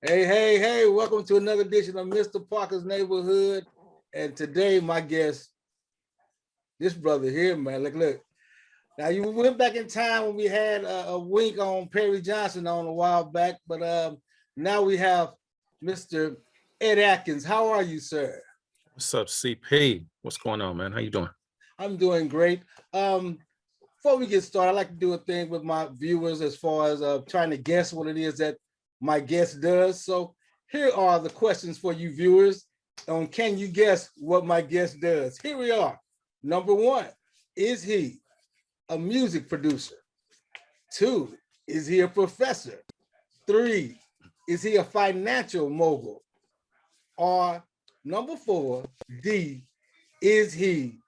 Hey, welcome to another edition of Mr. Parker's Neighborhood. And today, my guest, this brother here, man, look. Now, you went back in time when we had a wink on Perry Johnson on a while back, but now we have Mr. Ed Atkins. How are you, sir? What's up, CP? What's going on, man? How you doing? I'm doing great. Before we get started, I like to do a thing with my viewers as far as trying to guess what it is that my guest does. So here are the questions for you viewers on can you guess what my guest does? Here we are. Number one, is he a music producer? 2, is he a professor? 3, is he a financial mogul? Or number 4, D, is he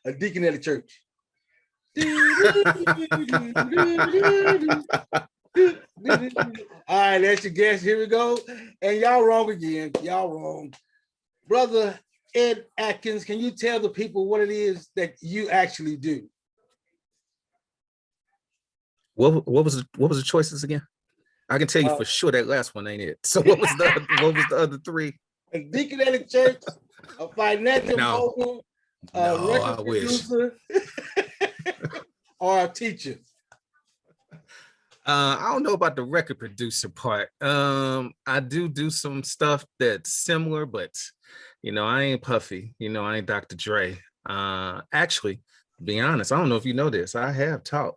a deacon at a church? All right, that's your guess. Here we go. And y'all wrong again. Y'all wrong. Brother Ed Atkins, can you tell the people what it is that you actually do? What was the choices again? I can tell you for sure that last one ain't it. So what was the other 3? A deacon at a church, a financial mogul, a record producer, or a teacher. I don't know about the record producer part. I do some stuff that's similar, but I ain't Puffy. I ain't Dr. Dre. Actually, to be honest, I don't know if you know this. I have taught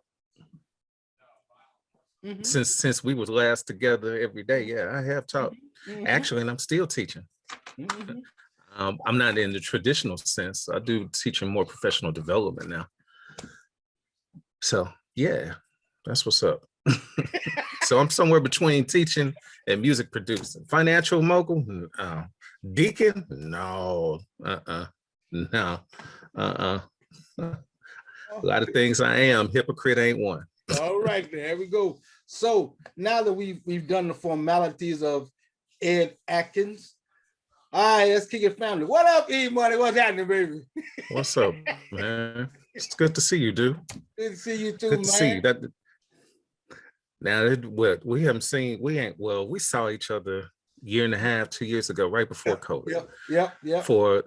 since we was last together every day. Yeah, I have taught actually, and I'm still teaching. I'm not in the traditional sense. I do teaching more professional development now. So yeah, that's what's up. So I'm somewhere between teaching and music producing. Financial mogul? Deacon? No. No. A lot of things I am. Hypocrite ain't one. All right, there we go. So now that we've done the formalities of Ed Atkins, all right, let's kick it, family. What up, E-Money? What's happening, baby? What's up, man? It's good to see you, dude. Good to see you too, good man. To see you. Now, we haven't seen, we saw each other 1.5, 2 years ago, right before COVID. Yep. For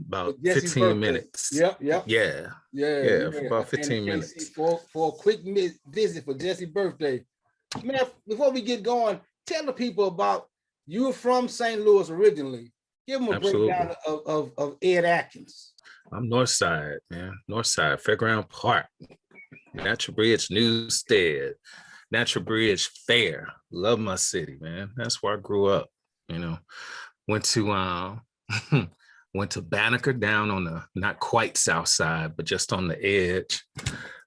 about 15 minutes. Yep. Yeah, for about 15 minutes. For a quick visit for Jesse's birthday. Man, before we get going, tell the people about, you were from St. Louis originally. Give them a breakdown of Ed Atkins. I'm North Side, man. North Side, Fairground Park, Natural Bridge, Newstead, Natural Bridge Fair. Love my city, man. That's where I grew up. Went to Banneker, down on the not quite south side, but just on the edge.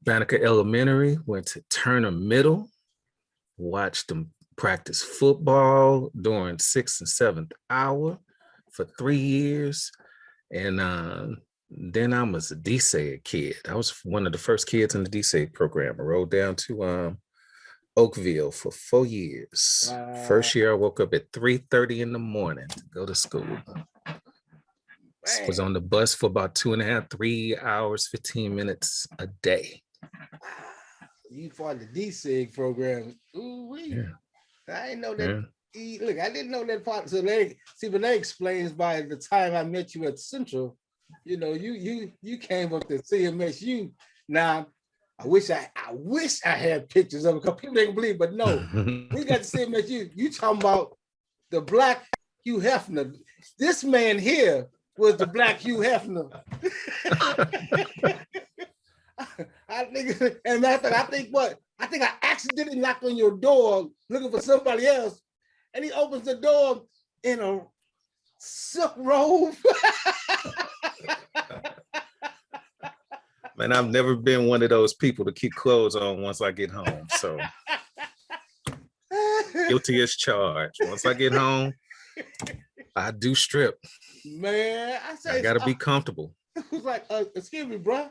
Banneker Elementary. Went to Turner Middle. Watched them practice football during 6th and 7th hour for 3 years, and then I was a DSA kid. I was one of the first kids in the DSA program. I rode down to Oakville for 4 years. First year I woke up at 3:30 in the morning to go to school. Was on the bus for about 2.5, 3 hours, 15 minutes a day. You fought the DSA program. Ooh, yeah. I didn't know that. Yeah. Look, I didn't know that part. So but that explains by the time I met you at Central, you came up to CMSU. Now, I wish I had pictures of it because people ain't believe, but no, we got to CMSU. You talking about the Black Hugh Hefner. This man here was the Black Hugh Hefner. I think I accidentally knocked on your door looking for somebody else, and he opens the door in a silk robe. Man, I've never been one of those people to keep clothes on once I get home. So guilty as charged. Once I get home, I do strip. Man, I I say, gotta be comfortable. who's like, excuse me, bro.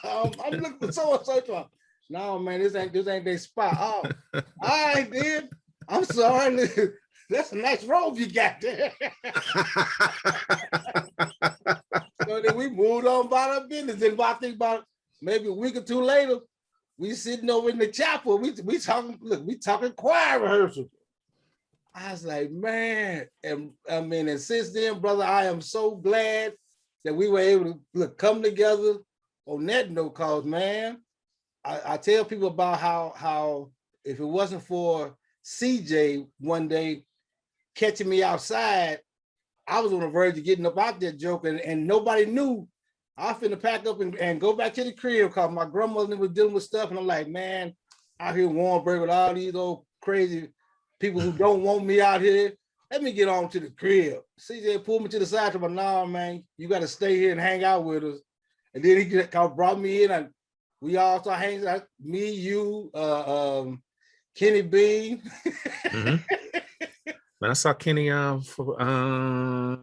I'm looking for so and so. No, man, this ain't their spot. Oh, all right, then. I'm sorry. That's a nice robe you got there. So then we moved on about our business. And I think about maybe a week or two later, we sitting over in the chapel. We talking choir rehearsal. I was like, man, and I mean, and since then, brother, I am so glad that we were able to come together on that note. Cause man, I tell people about how if it wasn't for CJ one day catching me outside, I was on the verge of getting up out there joking, and nobody knew. I finna pack up and go back to the crib because my grandmother was dealing with stuff, and I'm like, man, out here in Warrenburg with all these old crazy people who don't want me out here. Let me get on to the crib. CJ pulled me to the side to my, nah, man, you got to stay here and hang out with us. And then he brought me in, and we all started hanging out. Me, you, Kenny Bean. Mm-hmm. Man, I saw Kenny for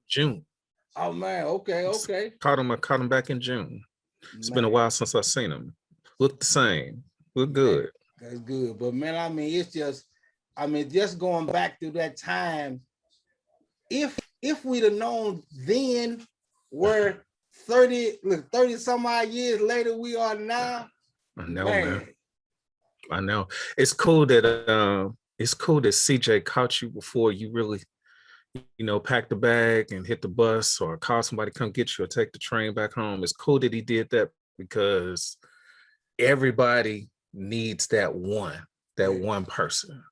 June. Oh man, okay. Caught him back in June. It's been a while since I've seen him. Look the same. Look good. That's good. But man, I mean, it's just, just going back through that time. If we'd have known then where 30 some odd years later we are now. I know, man. I know. It's cool that CJ caught you before you really, pack the bag and hit the bus or call somebody come get you or take the train back home. It's cool that he did that because everybody needs that one person,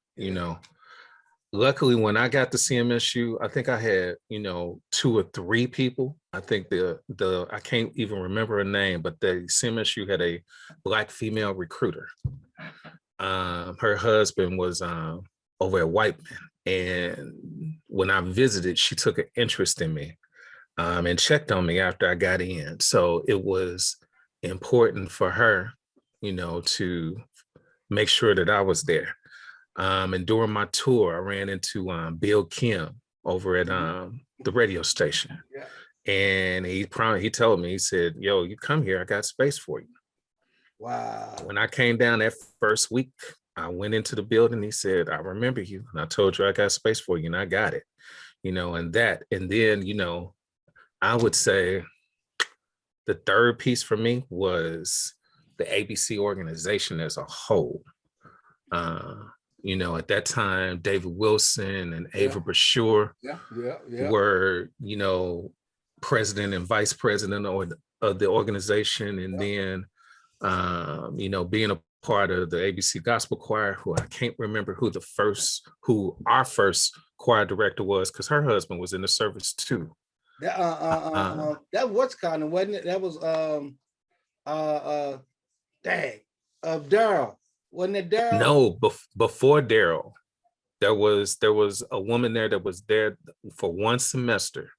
Luckily, when I got to CMSU, I think I had, 2 or 3 people. I think I can't even remember her name, but the CMSU had a Black female recruiter. Her husband was over at Whiteman. And when I visited, she took an interest in me and checked on me after I got in. So it was important for her, to make sure that I was there. And during my tour, I ran into Bill Kim over at the radio station. Yeah. And he told me, he said, yo, you come here, I got space for you. Wow. When I came down that first week, I went into the building. He said, I remember you. And I told you I got space for you and I got it, and then, I would say the third piece for me was the ABC organization as a whole. At that time, David Wilson and Ava Brashear were, president and vice president of the organization. And then, being a part of the ABC Gospel Choir, who I can't remember who our first choir director was, because her husband was in the service too. That was kind of, wasn't it? That was Daryl. Wasn't it Daryl? No, before Daryl, there was a woman there that was there for one semester.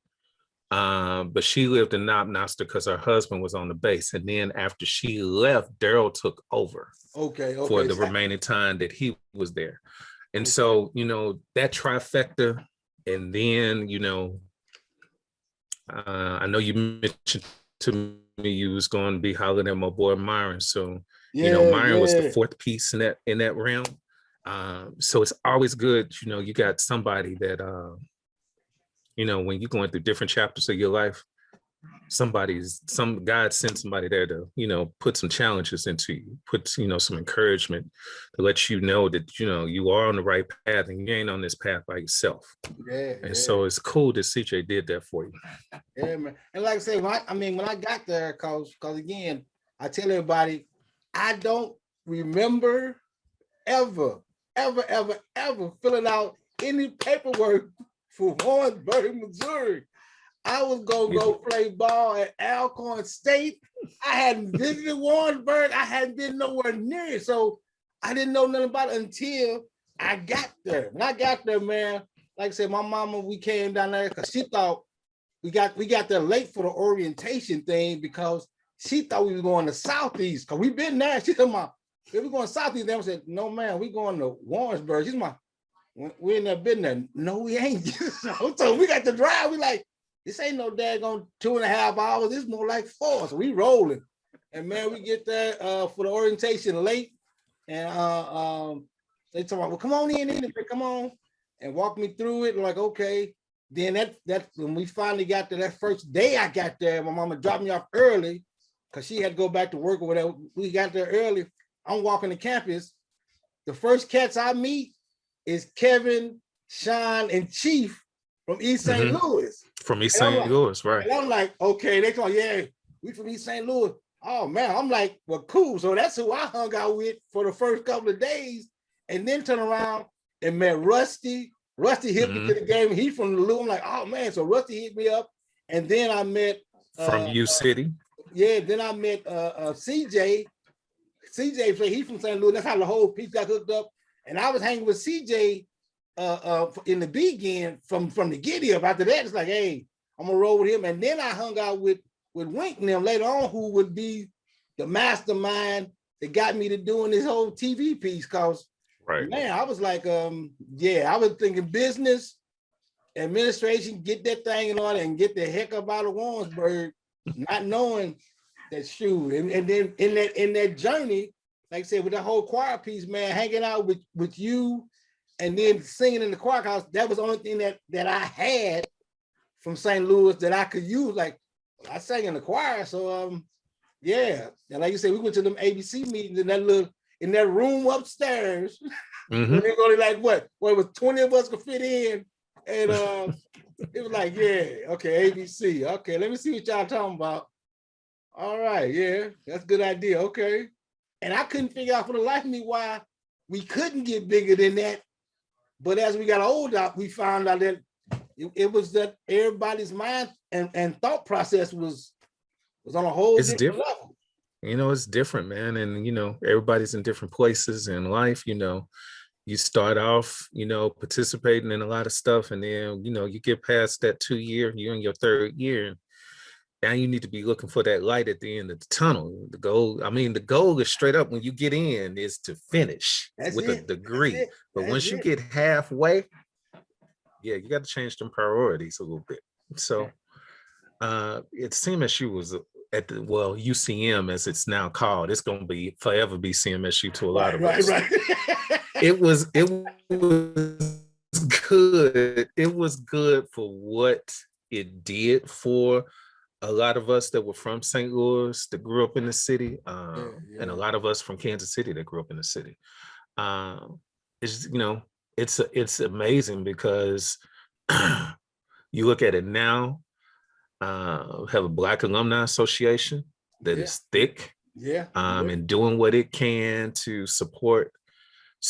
But she lived in Knob because her husband was on the base. And then after she left, Daryl took over for the remaining time that he was there. And so, that trifecta, and then, I know you mentioned to me you was going to be hollering at my boy Myron. So, Myron was the fourth piece in that realm. So it's always good, you got somebody that, when you're going through different chapters of your life, God sent somebody there to, put some challenges into you, put, some encouragement to let you know that, you are on the right path and you ain't on this path by yourself. So it's cool that CJ did that for you. Yeah, man. And like I say, when I got there, cause again, I tell everybody, I don't remember ever filling out any paperwork for Warrensburg, Missouri. I was gonna go play ball at Alcorn State. I hadn't visited Warrensburg. I hadn't been nowhere near it. So I didn't know nothing about it until I got there. When I got there, man, like I said, my mama, we came down there because she thought we got there late for the orientation thing because she thought we was going to Southeast because we been there. She said, if we going Southeast, then I said, no, man, we going to Warrensburg. She's we ain't never been there. No, we ain't. So we got to drive. We like, this ain't no daggone 2.5 hours. It's more like 4. So we rolling. And man, we get there for the orientation late. And they talk about, well, come on in, come on. And walk me through it. Like, okay. Then that when we finally got there, that first day I got there, my mama dropped me off early because she had to go back to work or whatever. We got there early. I'm walking the campus. The first cats I meet is Kevin, Sean, and Chief from East St. Louis. From East St. Louis, right. And I'm like, okay, they call, yeah, we from East St. Louis. Oh man, I'm like, well, cool. So that's who I hung out with for the first couple of days, and then turn around and met Rusty. Rusty hit me to the game. He's from the Lou. I'm like, oh man. So Rusty hit me up, and then I met from U City. Yeah, then I met CJ. CJ, he's from St. Louis. That's how the whole piece got hooked up. And I was hanging with CJ in the beginning from the giddy up. After that, it's like, hey, I'm gonna roll with him. And then I hung out with Wink and them later on, who would be the mastermind that got me to doing this whole TV piece. Cause man, I was like, yeah, I was thinking business, administration, get that thing in order and get the heck up out of Warrensburg, not knowing that shoot. And then in that journey, like I said, with the whole choir piece, man, hanging out with you and then singing in the choir house, that was the only thing that I had from St. Louis that I could use. Like, I sang in the choir, so yeah. And like you said, we went to them ABC meetings in that room upstairs. It was only like what it was 20 of us could fit in, and it was like, yeah, okay, ABC, okay, let me see what y'all talking about. All right, yeah, that's a good idea, okay. And I couldn't figure out for the life of me why we couldn't get bigger than that. But as we got older, we found out that it was that everybody's mind and thought process was on a whole different level. You know, it's different, man. And, you know, everybody's in different places in life. You know, you start off, you know, participating in a lot of stuff. And then, you know, you get past that 2 year, you're in your 3rd year. Now you need to be looking for that light at the end of the tunnel. The goal is straight up when you get in is to finish with a degree. But once you get halfway, yeah, you got to change them priorities a little bit. So it CMSU was at the UCM as it's now called. It's going to forever be CMSU to a lot of us. Right. It was good. It was good for what it did for a lot of us that were from St. Louis that grew up in the city, and a lot of us from Kansas City that grew up in the city. It's, you know, it's amazing because you look at it now. Have a Black Alumni Association that is thick, and doing what it can to support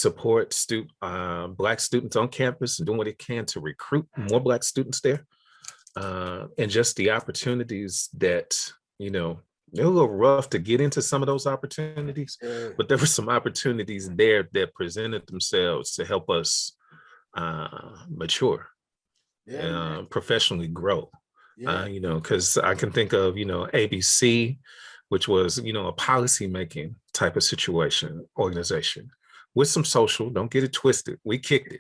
Black students on campus and doing what it can to recruit more Black students there. And just the opportunities that, you know, they're a little rough to get into some of those opportunities, but there were some opportunities there that presented themselves to help us mature, professionally grow. You know, because I can think of, you know, ABC, which was, you know, a policy making type of organization with some social. Don't get it twisted. We kicked it.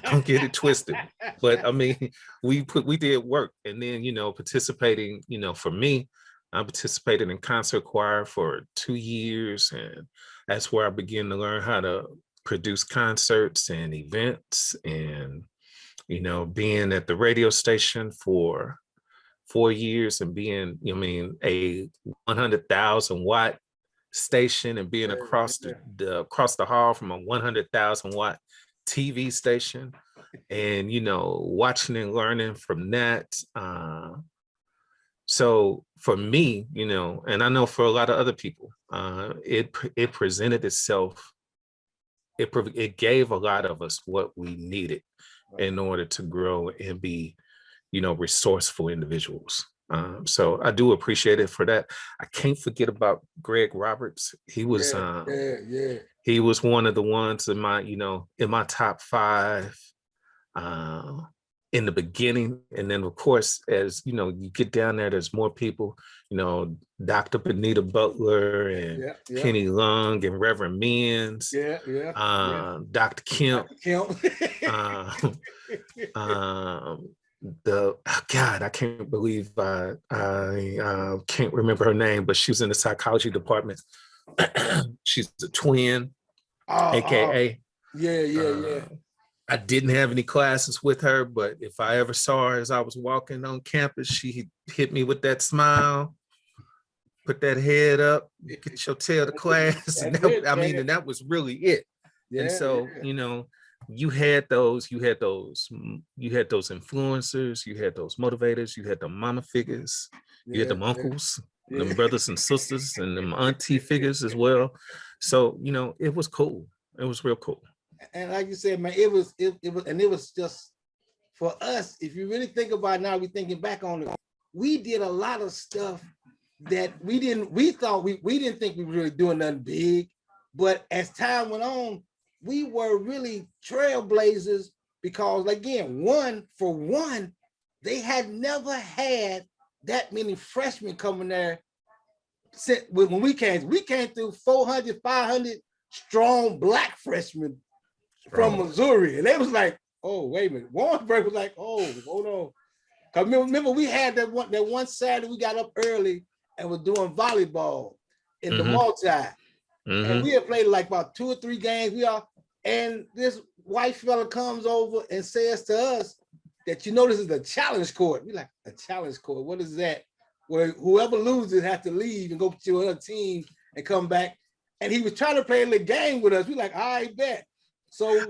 Don't get it twisted. But I mean, we did work, and then, you know, participating. You know, for me, I participated in concert choir for 2 years, and that's where I began to learn how to produce concerts and events, and, you know, being at the radio station for 4 years and being, you know, I mean, a 100,000 watt station and being across the hall from a 100,000 watt TV station, and, you know, watching and learning from that. So for me, you know, and I know for a lot of other people, it presented itself. It gave a lot of us what we needed in order to grow and be, you know, resourceful individuals. So I do appreciate it for that. I can't forget about Greg Roberts. He was he was one of the ones in my, you know, in my top 5 in the beginning. And then of course, as you know, you get down there, there's more people, you know, Dr. Benita Butler and Yeah. Kenny Long and Reverend Means, Yeah. Dr. Kemp, Kemp. uh, the God, I can't believe I can't remember her name, but she was in the psychology department. She's a twin, aka. Yeah. I didn't have any classes with her, but if I ever saw her as I was walking on campus, she hit me with that smile, put that head up, get your tail to class. And that, I mean, and that was really it. And so, you know, you had those influencers, you had those motivators, you had the mama figures, you had them uncles, them brothers and sisters, and them auntie figures as well. So, you know, it was cool. It was real cool. And like you said, man, it was just for us. If you really think about it now, we thinking back on it, we did a lot of stuff that we didn't think we were really doing nothing big. But as time went on, we were really trailblazers because, again, they had never had that many freshmen coming there. When we came through 400, 500 strong Black freshmen from Missouri. And they was like, oh, wait a minute. Warrensburg was like, oh, hold on. Because remember, we had that one Saturday we got up early and was doing volleyball in the multi. And we had played like about 2 or 3 games. And this white fella comes over and says to us that, you know, this is a challenge court. We like, a challenge court? What is that? Where whoever loses has to leave and go to another team and come back. And he was trying to play a little game with us. We like, all right, bet. So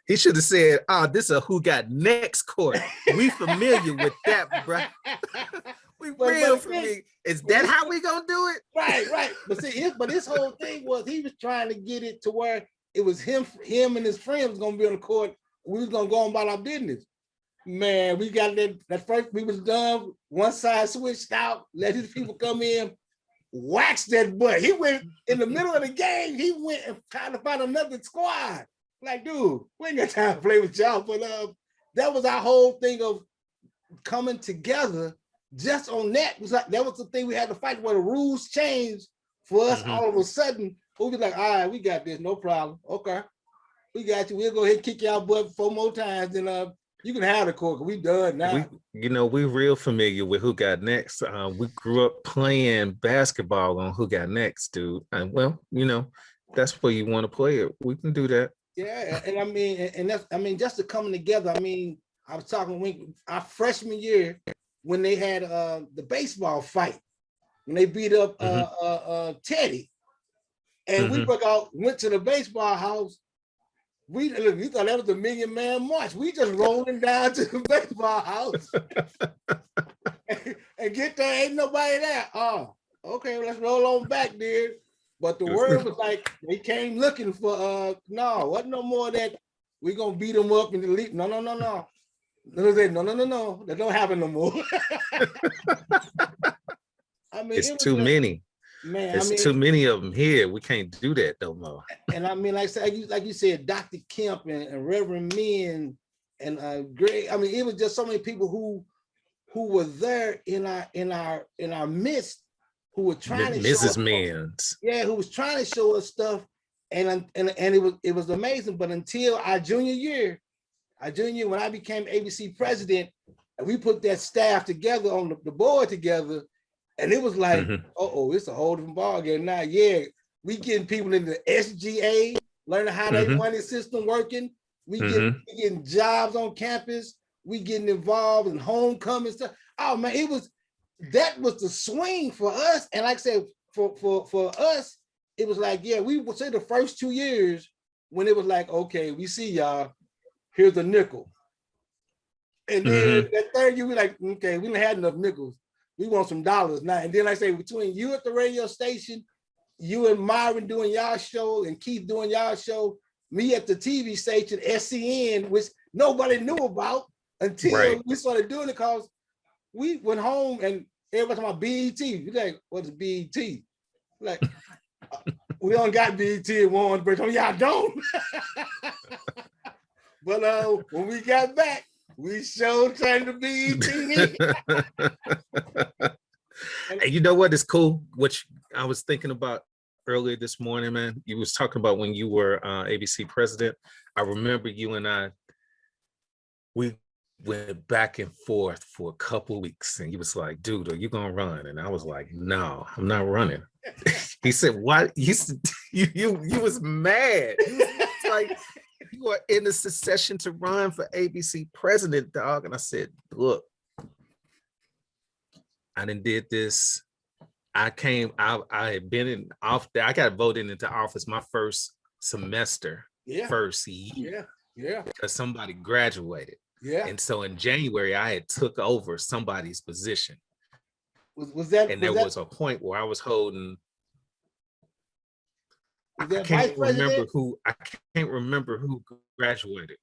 he should have said, this is a who got next court. We familiar with that, bro. We real familiar. Is that how we gonna do it? Right. But see, his whole thing was he was trying to get it to where it was him and his friends gonna be on the court. We was gonna go on about our business. Man, we got that first, we was done, one side switched out, let his people come in, wax that butt. He went in the middle of the game, he went and tried to find another squad. Like, dude, we ain't got time to play with y'all. But that was our whole thing of coming together just on that. That was the thing we had to fight where the rules changed for us all of a sudden. We'll be like, all right, we got this, no problem. Okay, we got you. We'll go ahead and kick y'all butt 4 more times, and you can have the court. We done now. We real familiar with who got next. We grew up playing basketball on who got next, dude. And well, you know, that's where you want to play it. We can do that. Yeah, and that's just the coming together. I mean, I was talking our freshman year when they had the baseball fight, when they beat up Teddy, and we went to the baseball house. We thought that was the Million Man March. We just rolling down to the baseball house and get there, ain't nobody there. Oh, okay, let's roll on back, dude. But the word was like, they came looking for, no, wasn't no more of that. We gonna beat them up and delete. No. No. That don't happen no more. I mean, it's too many. Man, too many of them here. We can't do that no more. And I mean, like you said, Dr. Kemp and Reverend Men and Greg. I mean, it was just so many people who were there in our midst, who were trying to Mrs. Men's. Yeah, who was trying to show us stuff, and it was amazing. But until our junior year, when I became ABC president, and we put that staff together on the board together, and it was like, it's a whole different ball game now. Yeah, we getting people in the SGA, learning how that money system working. We getting jobs on campus. We getting involved in homecoming stuff. Oh man, that was the swing for us. And like I said, for us, it was like, yeah, we would say the first 2 years when it was like, okay, we see y'all, here's a nickel. And then that third year, we like, okay, we didn't have enough nickels. We want some dollars now. And then I say, between you at the radio station, you and Myron doing y'all show, and Keith doing y'all show, me at the TV station, SCN, which nobody knew about until we started doing it, because we went home and everybody talking about BET. We like, what's BET? Like, we don't got BET in Warrensburg. Y'all don't. But when we got back, We sure trying to be teeny. And you know what is cool? Which I was thinking about earlier this morning, man. You was talking about when you were ABC president. I remember you and I, we went back and forth for a couple of weeks, and he was like, "Dude, are you gonna run?" And I was like, "No, I'm not running." He said, "What?" You said, you was mad. You was like, "You are in the succession to run for ABC president, dog." And I said, "Look, I done did this. I had been in off. I got voted into office my first semester, first year, because somebody graduated." Yeah. And so in January, I had took over somebody's position. And there was a point where I was holding. I can't remember who graduated.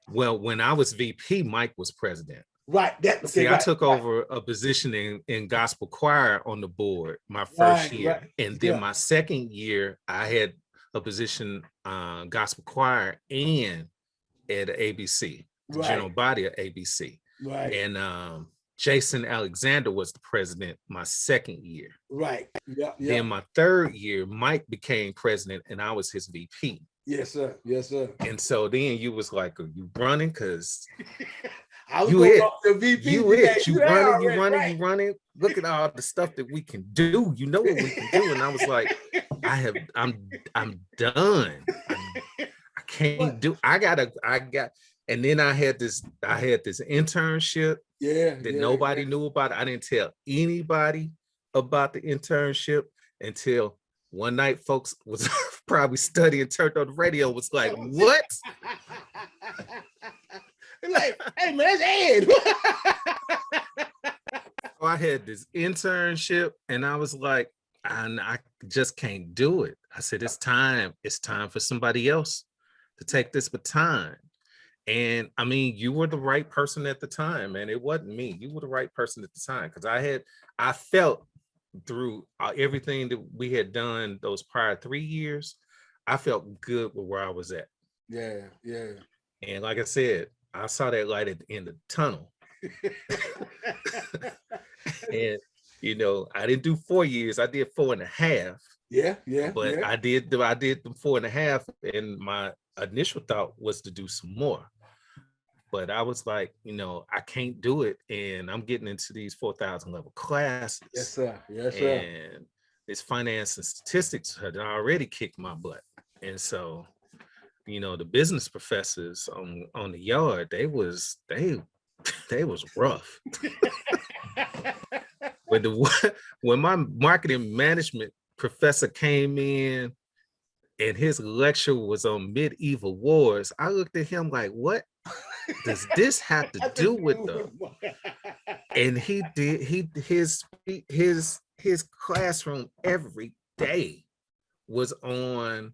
Well, when I was VP, Mike was president. Right. I took over a position in gospel choir on the board my first year. Right. And then my second year, I had a position gospel choir and at ABC. The general body of ABC. Right. And Jason Alexander was the president my second year. Right. Yeah. Then my third year, Mike became president and I was his VP. Yes, sir. Yes, sir. And so then you was like, "Are you running?" Because you VP. You running. Look at all the stuff that we can do. You know what we can do. And I was like, I'm done. I can't do. I got. And then I had this internship that nobody knew about. I didn't tell anybody about the internship until one night folks was probably studying, turned on the radio, was like, "What?" Like, "Hey man, it's Ed." So I had this internship and I was like, I just can't do it. I said, it's time for somebody else to take this baton. And I mean, you were the right person at the time, and it wasn't me. You were the right person at the time, because I felt through everything that we had done those prior 3 years, I felt good with where I was at. Yeah. And like I said, I saw that light at the end of the tunnel. And I didn't do 4 years. I did 4.5. Yeah. But I did them 4.5, and my initial thought was to do some more. But I was like, I can't do it. And I'm getting into these 4,000 level classes. Yes, sir. And this finance and statistics had already kicked my butt. And so, the business professors on the yard, they was rough. When my marketing management professor came in and his lecture was on medieval wars, I looked at him like, what does this have to do with them? And his classroom every day was on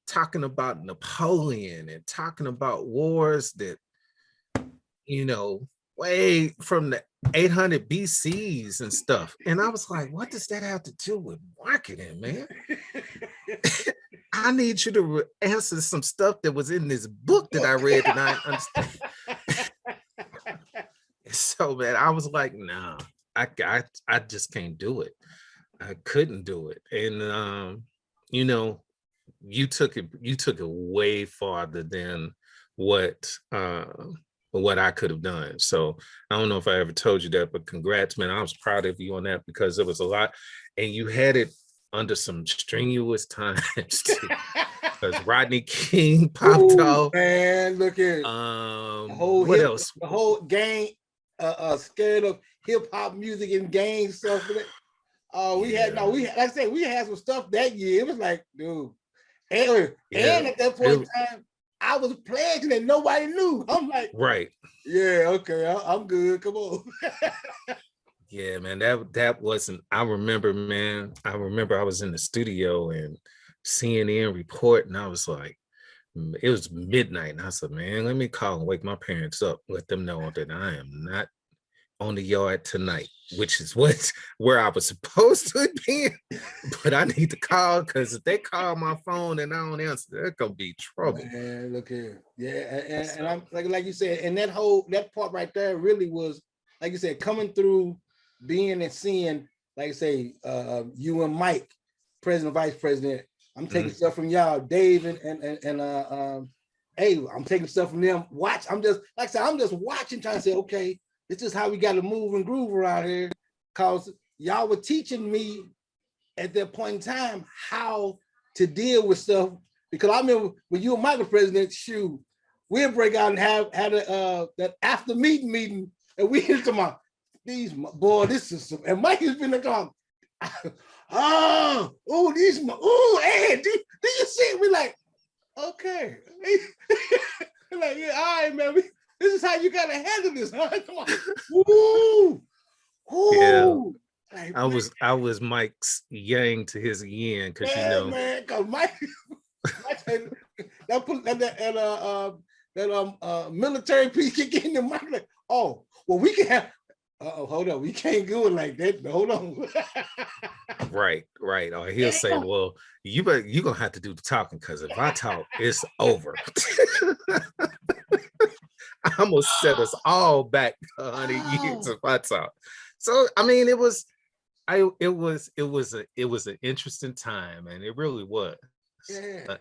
talking about Napoleon and talking about wars that, way from the 800 BCs and stuff. And I was like, what does that have to do with marketing, man? I need you to answer some stuff that was in this book that I read and I understand. So, man, I was like, nah, I just can't do it. I couldn't do it. And, you took it way farther than what I could have done. So I don't know if I ever told you that, but congrats, man. I was proud of you on that, because it was a lot, and you had it under some strenuous times too. Because Rodney King popped off. Man, look at what else? The whole gang scared of hip hop music and gang stuff. We had some stuff that year. It was like, dude. And at that point in time, I was pledging and nobody knew. I'm like, right. Yeah, okay, I'm good. Come on. Yeah, man, that wasn't. I remember I was in the studio and CNN report, and I was like, it was midnight, and I said, man, let me call and wake my parents up, let them know that I am not on the yard tonight, which is where I was supposed to be. But I need to call because if they call my phone and I don't answer, they're gonna be trouble. Man, look here. Yeah, and I'm like you said, and that part right there really was, like you said, coming through, being and seeing, like I say, you and Mike, president, vice president. I'm taking stuff from y'all, Dave and hey, I'm taking stuff from them. Watch, I'm just like I said, I'm just watching, trying to say, okay, this is how we got to move and groove around here, cause y'all were teaching me at that point in time how to deal with stuff. Because I remember when you and Mike were president, shoot, we'd break out and have that after meeting, and we hit them out. These boy, this is some, and Mike has been there talking. Ed, do you see it? We like, okay. Like, yeah, all right, man. This is how you gotta handle this, huh? Come on. Woo! Woo! Yeah. Like, I was Mike's yang to his yin, because you know, man, because Mike that military piece kick in the Mike like, oh, well, we can have. Hold on, we can't do it like that. Hold on. Right. Or he'll say, well, you're gonna have to do the talking, because if I talk, it's over. I'm gonna set us all back 100 years if I talk. So I mean, it was an interesting time, and it really was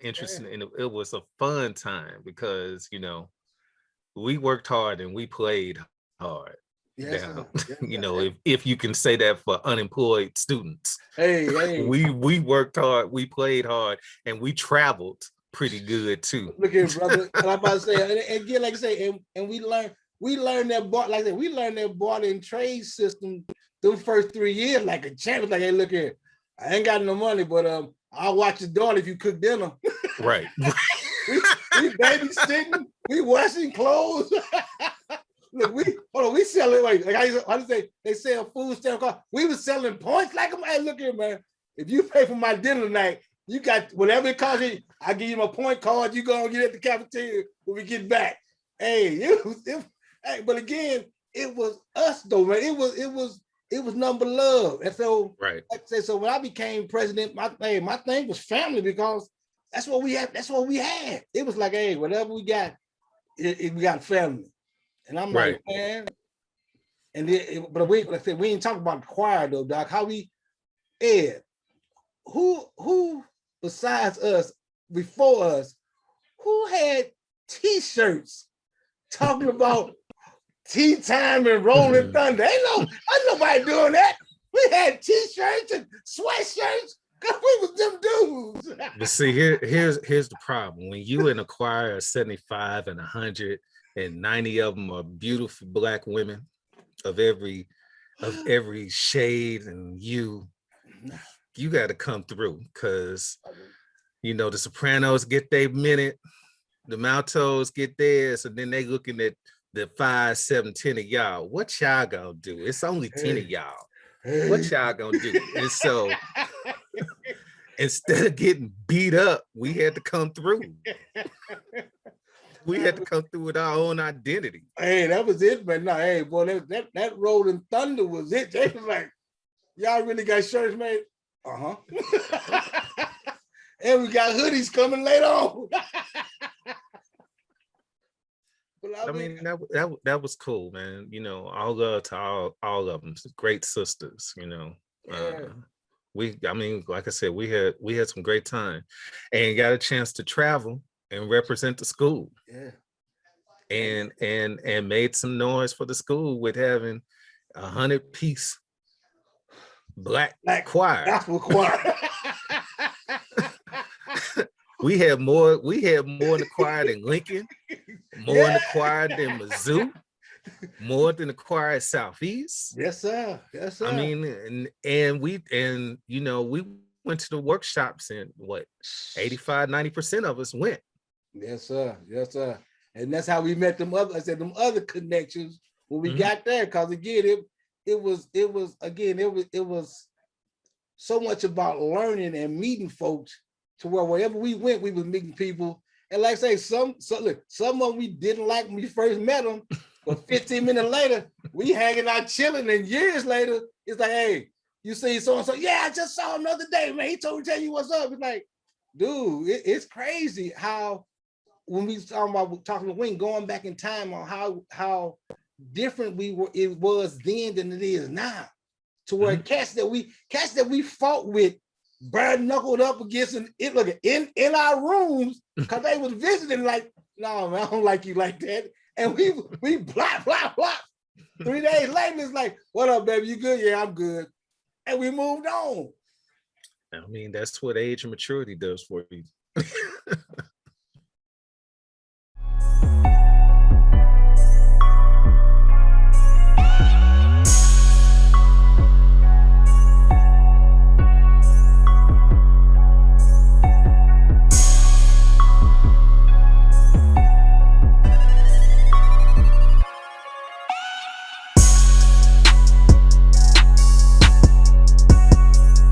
interesting, and it was a fun time because, you know, we worked hard and we played hard. Yes, now, you know, if you can say that for unemployed students. Hey. We worked hard, we played hard, and we traveled pretty good too. Look here, brother. And I'm about to say, and again, like I say, and we learned that barter and trade system the first 3 years like a champ. Like, hey, look here, I ain't got no money, but I'll watch your daughter if you cook dinner. Right. we babysitting, we washing clothes. Look, we selling like I say they sell food stamp cards. We was selling points like them. Hey, look here, man. If you pay for my dinner tonight, you got whatever it costs you. I give you my point card. You go and get at the cafeteria when we get back. Hey, hey, but again, it was us though, man. It was number love. And so, right. Like I said, so when I became president, my thing was family, because that's what we had. That's what we had. It was like, hey, whatever we got, we got family. And I'm right. Like, man. And then, but like I said, we ain't talking about the choir though, Doc. How we, Ed, who besides us, before us, who had T-shirts talking about tea time and Rolling Thunder? Ain't nobody doing that. We had T-shirts and sweatshirts because we was them dudes. But see, here's the problem. When you in a choir of 75 and 100 and 90 of them are beautiful Black women of every shade, and you got to come through, because, you know, the sopranos get their minute, the altos get theirs, and then they looking at the 5, 7, 10 of y'all. What y'all gonna do? It's only 10 of y'all. What y'all gonna do? And so instead of getting beat up, we had to come through. We had to come through with our own identity. Hey, that was it, man. No, hey, boy, that Rolling Thunder was it. They was like, y'all really got shirts made? Uh-huh. And we got hoodies coming later on. But I mean, that was cool, man. You know, all love to all of them. Great sisters, you know. I mean, like I said, we had some great time, and got a chance to travel and represent the school. Yeah. And made some noise for the school with having 100-piece black choir. Gospel choir. We had more in the choir than Lincoln, more in the choir than Mizzou, more than the choir at Southeast. Yes, sir. I mean, and we went to the workshops, and 85-90% of us went. Yes, sir. And that's how we met them other connections when we got there. Because again, it was so much about learning and meeting folks, to where wherever we went, we was meeting people. And like I say, some of them we didn't like when we first met them, But 15 minutes later, we hanging out chilling, and years later, it's like, hey, you see so and so? Yeah, I just saw him the other day, man. He told me to tell you what's up. It's like, dude, it's crazy how when we talking to Wing, going back in time on how different it was then than it is now. To where cats that we fought with, bare knuckled up against in our rooms because they was visiting. Like, no, man, I don't like you like that. And we blah blah blah. 3 days later, it's like, what up, baby? You good? Yeah, I'm good. And we moved on. I mean, that's what age and maturity does for you.